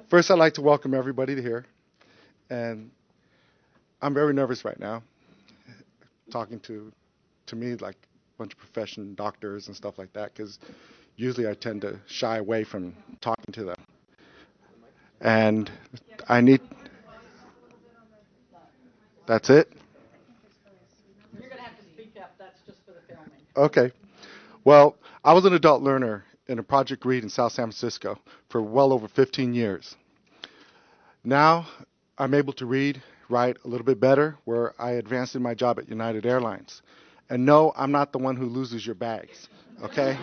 First, I'd like to welcome everybody to here. And I'm very nervous right now, talking to me like a bunch of professional doctors and stuff like that, because usually I tend to shy away from talking to them. And I need, that's it? You're going to have to speak up. That's just for the filming. Okay. Well, I was an adult learner in a Project Read in South San Francisco for well over 15 years. Now I'm able to read, write a little bit better, where I advanced in my job at United Airlines. And no, I'm not the one who loses your bags, okay?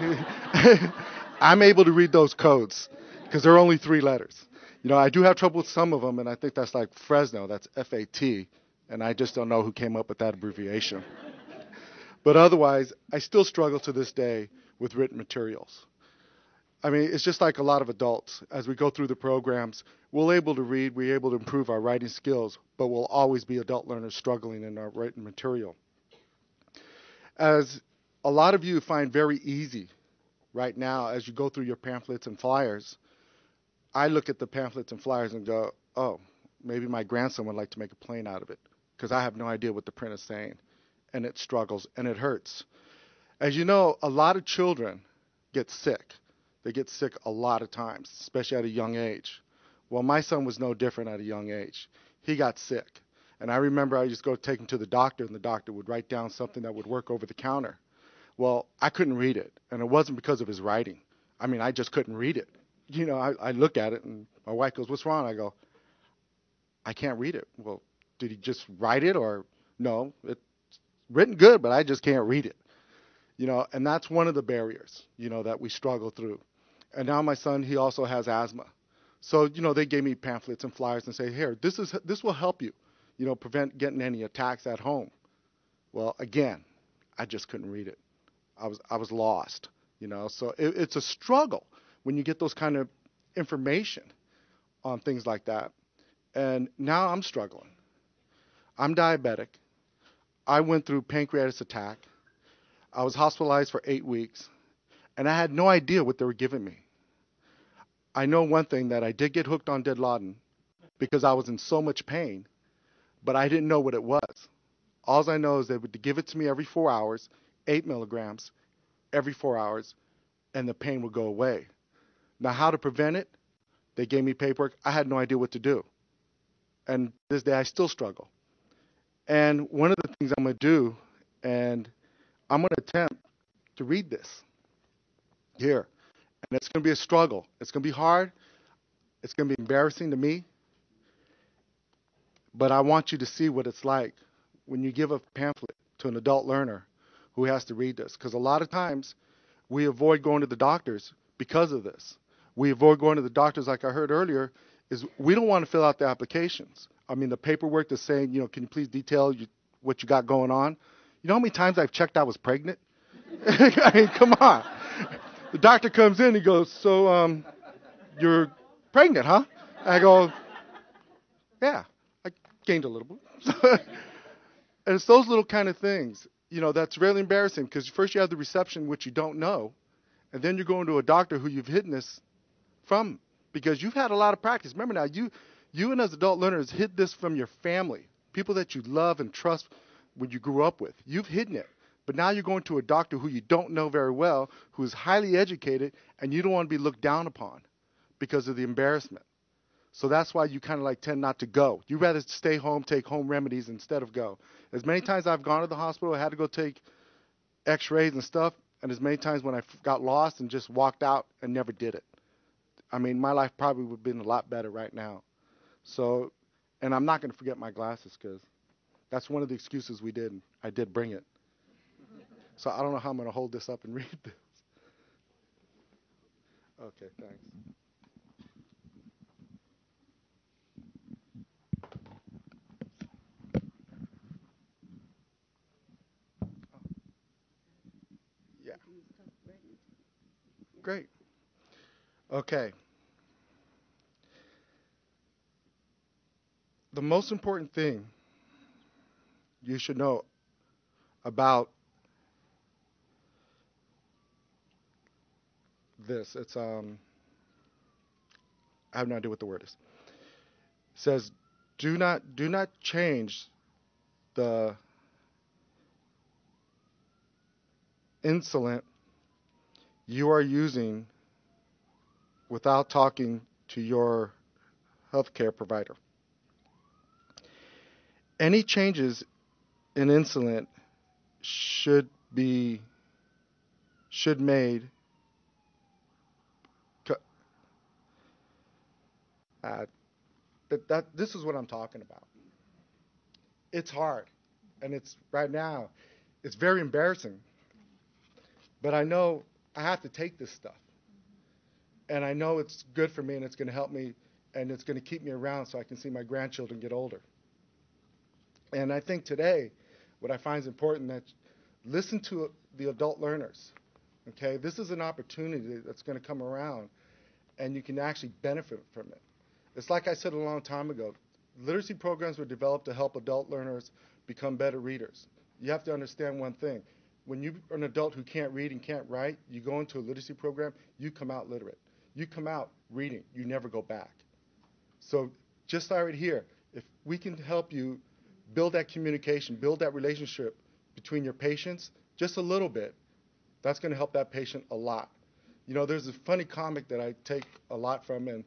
I'm able to read those codes because they're only 3 letters. I do have trouble with some of them, and I think that's like Fresno, that's FAT, and I just don't know who came up with that abbreviation. But otherwise, I still struggle to this day with written materials. I mean, it's just like a lot of adults. As we go through the programs, we're able to read, we're able to improve our writing skills, but we'll always be adult learners struggling in our written material. As a lot of you find very easy right now as you go through your pamphlets and flyers, I look at the pamphlets and flyers and go, oh, maybe my grandson would like to make a plane out of it, because I have no idea what the print is saying. And it struggles and it hurts. As you know, a lot of children get sick. They get sick a lot of times, especially at a young age. Well, my son was no different at a young age. He got sick. And I remember I used to go take him to the doctor, and the doctor would write down something that would work over the counter. Well, I couldn't read it, and it wasn't because of his writing. I mean, I just couldn't read it. I look at it, and my wife goes, what's wrong? I go, I can't read it. Well, did he just write it, or no? It's written good, but I just can't read it. And that's one of the barriers, that we struggle through. And now my son, he also has asthma. So, they gave me pamphlets and flyers and say, here, this will help you, prevent getting any attacks at home. Well, again, I just couldn't read it. I was lost, So it's a struggle when you get those kind of information on things like that. And now I'm struggling. I'm diabetic. I went through pancreatitis attack. I was hospitalized for 8 weeks, and I had no idea what they were giving me. I know one thing, that I did get hooked on Dilaudid because I was in so much pain, but I didn't know what it was. All I know is they would give it to me every 4 hours, 8 milligrams, every 4 hours, and the pain would go away. Now, how to prevent it? They gave me paperwork. I had no idea what to do. And this day, I still struggle. And one of the things I'm going to do, and I'm going to attempt to read this here. And it's going to be a struggle. It's going to be hard. It's going to be embarrassing to me. But I want you to see what it's like when you give a pamphlet to an adult learner who has to read this. Because a lot of times we avoid going to the doctors because of this. We avoid going to the doctors, like I heard earlier, is we don't want to fill out the applications. I mean, the paperwork that's saying, can you please detail what you got going on? You know how many times I've checked I was pregnant? I mean, come on. The doctor comes in, he goes, so you're pregnant, huh? I go, yeah, I gained a little bit. And it's those little kind of things, that's really embarrassing, because first you have the reception, which you don't know, and then you're going to a doctor who you've hidden this from, because you've had a lot of practice. Remember now, you and as adult learners hid this from your family, people that you love and trust when you grew up with. You've hidden it. But now you're going to a doctor who you don't know very well, who is highly educated, and you don't want to be looked down upon because of the embarrassment. So that's why you kind of tend not to go. You rather stay home, take home remedies instead of go. As many times I've gone to the hospital, I had to go take x-rays and stuff, and as many times when I got lost and just walked out and never did it. I mean, my life probably would have been a lot better right now. So, and I'm not going to forget my glasses, because that's one of the excuses we did. I did bring it. So I don't know how I'm going to hold this up and read this. Okay, thanks. Yeah, great. Okay. The most important thing you should know about this, it's I have no idea what the word is. It says, do not change the insulin you are using without talking to your healthcare provider. Any changes in insulin should be should made uh, that this is what I'm talking about. It's hard, and it's right now it's very embarrassing, but I know I have to take this stuff, and I know it's good for me, and it's going to help me, and it's going to keep me around so I can see my grandchildren get older. And I think today, what I find is important that listen to the adult learners. Okay, this is an opportunity that's going to come around, and you can actually benefit from it. It's like I said a long time ago. Literacy programs were developed to help adult learners become better readers. You have to understand one thing. When you're an adult who can't read and can't write, you go into a literacy program, you come out literate. You come out reading. You never go back. So just right here, if we can help you build that communication, build that relationship between your patients just a little bit, that's going to help that patient a lot. You know, there's a funny comic that I take a lot from, and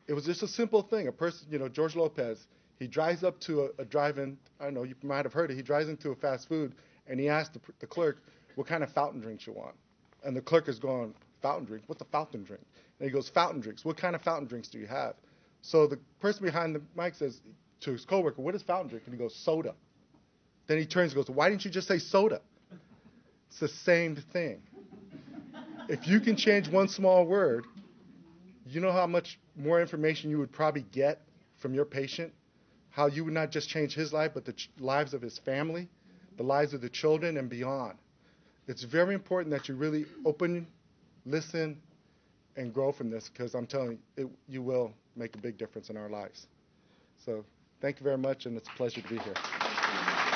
it was just a simple thing. A person, you know, George Lopez, he drives up to a drive-in, I don't know, you might have heard it, he drives into a fast food, and he asks the clerk, what kind of fountain drinks you want? And the clerk is going, fountain drink? What's a fountain drink? And he goes, fountain drinks. What kind of fountain drinks do you have? So the person behind the mic says to his coworker, what is fountain drink? And he goes, soda. Then he turns and goes, why didn't you just say soda? It's the same thing. If you can change one small word, you know how much more information you would probably get from your patient? How you would not just change his life, but the lives of his family, the lives of the children, and beyond. It's very important that you really open, listen, and grow from this, because I'm telling you, you will make a big difference in our lives. So thank you very much, and it's a pleasure to be here.